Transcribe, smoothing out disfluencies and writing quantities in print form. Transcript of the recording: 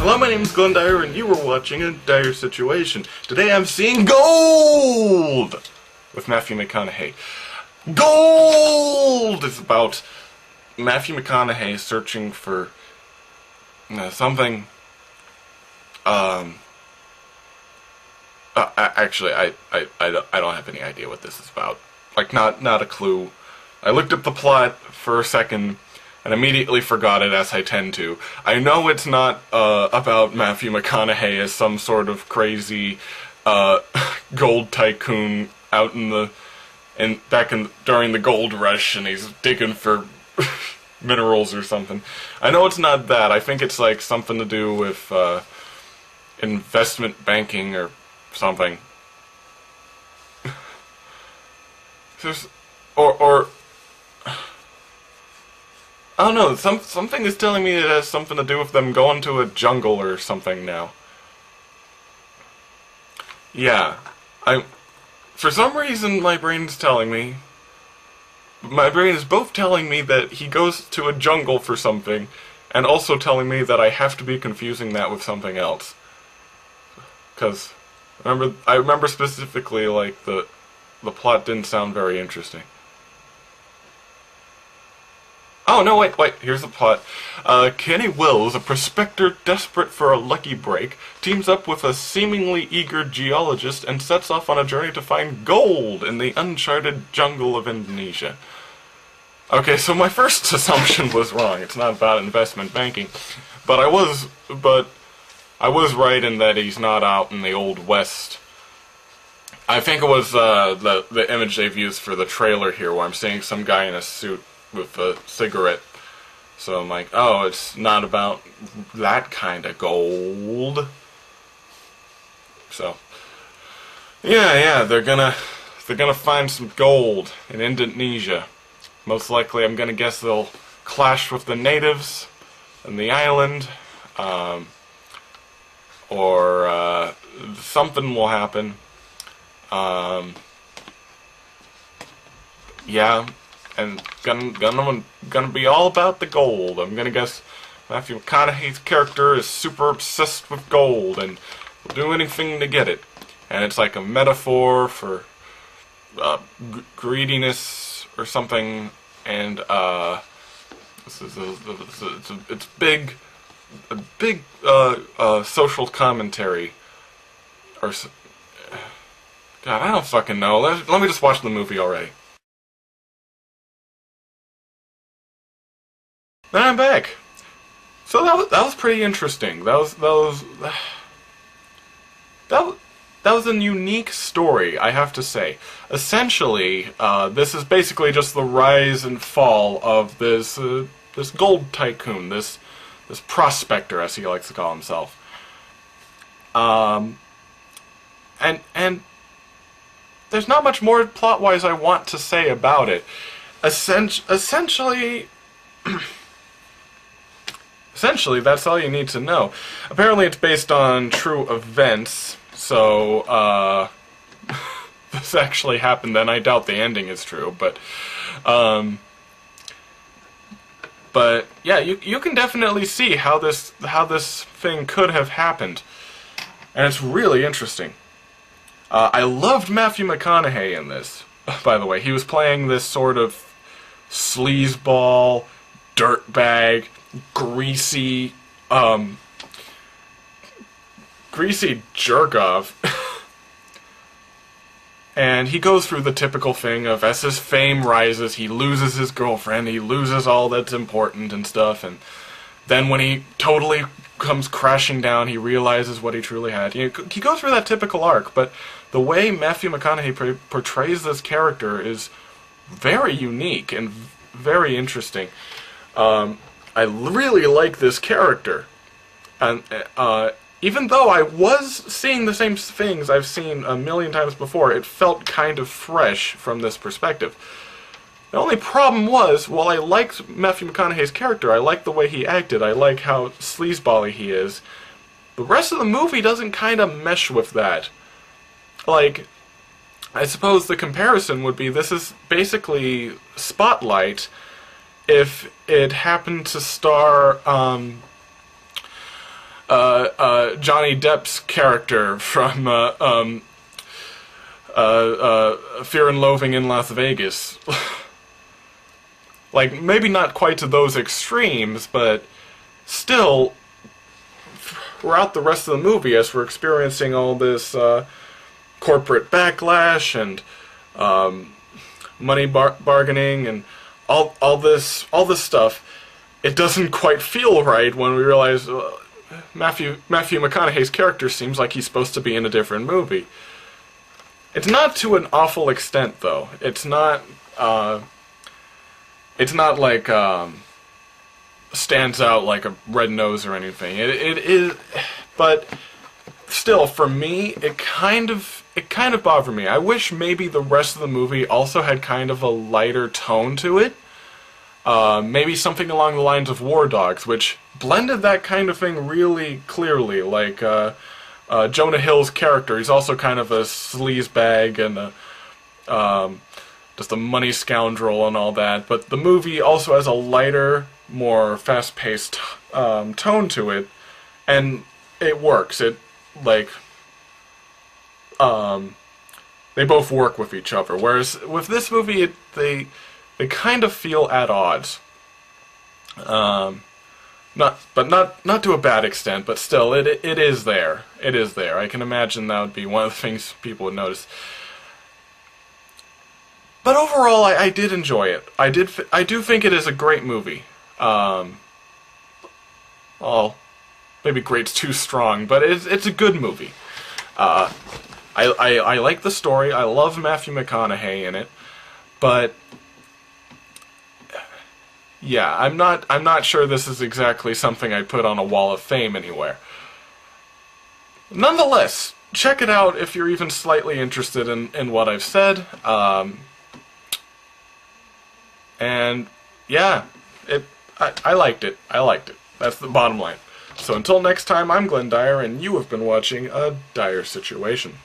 Hello, my name is Glenn Dyer, and you are watching a Dyer-Situation. Today I'm seeing gold with Matthew McConaughey. Gold is about Matthew McConaughey searching for something. Actually, I don't have any idea what this is about. Like, not a clue. I looked up the plot for a second and immediately forgot it, as I tend to. I know it's not about Matthew McConaughey as some sort of crazy gold tycoon out during the gold rush, and he's digging for minerals or something. I know it's not that. I think it's like something to do with investment banking or something. Or I don't know, something is telling me it has something to do with them going to a jungle or something now. Yeah, for some reason my brain is both telling me that he goes to a jungle for something, and also telling me that I have to be confusing that with something else. Because I remember specifically, like, the plot didn't sound very interesting. Oh, no, wait, here's the plot. Kenny Wills, a prospector desperate for a lucky break, teams up with a seemingly eager geologist and sets off on a journey to find gold in the uncharted jungle of Indonesia. Okay, so my first assumption was wrong. It's not about investment banking. But I was right in that he's not out in the Old West. I think it was the image they've used for the trailer here, where I'm seeing some guy in a suit with a cigarette. So I'm like, oh, it's not about that kind of gold. So yeah, they're gonna find some gold in Indonesia. Most likely, I'm gonna guess they'll clash with the natives on the island, or something will happen. Yeah. And gonna be all about the gold. I'm gonna guess Matthew McConaughey's character is super obsessed with gold and will do anything to get it. And it's like a metaphor for greediness or something. And it's a big social commentary. Or God, I don't fucking know. Let me just watch the movie already. Then I'm back. So that was pretty interesting. That was a unique story, I have to say. Essentially, this is basically just the rise and fall of this gold tycoon, this prospector, as he likes to call himself. And there's not much more plot-wise I want to say about it. Essentially. Essentially, that's all you need to know. Apparently it's based on true events, so, this actually happened, and I doubt the ending is true, but yeah, you can definitely see how this thing could have happened, and it's really interesting. I loved Matthew McConaughey in this, by the way. He was playing this sort of sleazeball, dirtbag, greasy jerk-off. And he goes through the typical thing of, as his fame rises, he loses his girlfriend, he loses all that's important and stuff, and then when he totally comes crashing down, he realizes what he truly had. He goes through that typical arc, but the way Matthew McConaughey portrays this character is very unique and very interesting. I really like this character, and even though I was seeing the same things I've seen a million times before, it felt kind of fresh from this perspective. The only problem was, while I liked Matthew McConaughey's character, I liked the way he acted, I like how sleazebally he is, the rest of the movie doesn't kind of mesh with that. Like, I suppose the comparison would be, this is basically Spotlight if it happened to star Johnny Depp's character from Fear and Loathing in Las Vegas. Like, maybe not quite to those extremes, but still, throughout the rest of the movie, as we're experiencing all this corporate backlash and money bargaining and all this stuff, it doesn't quite feel right when we realize Matthew McConaughey's character seems like he's supposed to be in a different movie. It's not to an awful extent, though. It's not like stands out like a red nose or anything. It is, but still, for me, it kind of bothered me. I wish maybe the rest of the movie also had kind of a lighter tone to it. Maybe something along the lines of War Dogs, which blended that kind of thing really clearly. Like Jonah Hill's character, he's also kind of a sleazebag and just a money scoundrel and all that. But the movie also has a lighter, more fast-paced tone to it, and it works. It they both work with each other. Whereas with this movie, they kind of feel at odds. Not to a bad extent, but still, it is there. It is there. I can imagine that would be one of the things people would notice. But overall, I did enjoy it. I do think it is a great movie. Well, maybe great's too strong, but it's a good movie. I like the story. I love Matthew McConaughey in it, but yeah, I'm not sure this is exactly something I'd put on a wall of fame anywhere. Nonetheless, check it out if you're even slightly interested in what I've said. And yeah, I liked it. I liked it. That's the bottom line. So until next time, I'm Glenn Dyer, and you have been watching A Dire Situation.